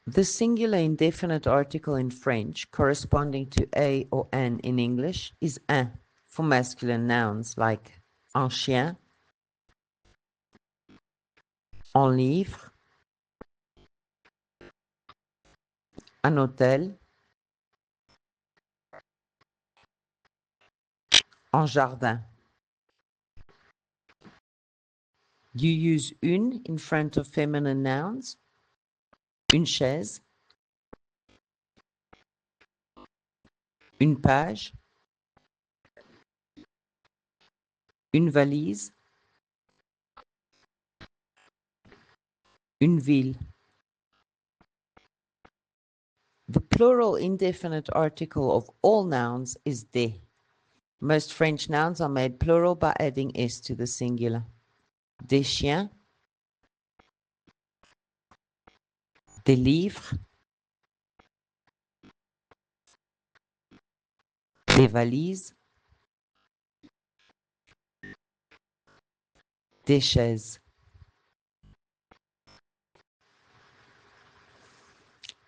The singular indefinite article in French corresponding to a or an in English is un for masculine nouns like un chien, un livre, un hôtel, un jardin. You use une in front of feminine nouns, une chaise, une page, une valise, une ville. The plural indefinite article of all nouns is des. Most French nouns are made plural by adding s to the singular. Des chiens, des livres, des valises, des chaises.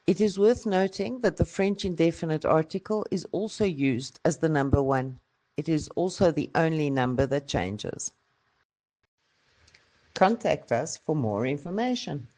It is worth noting that the French indefinite article is also used as the number 1. It is also the only number that changes. Contact us for more information.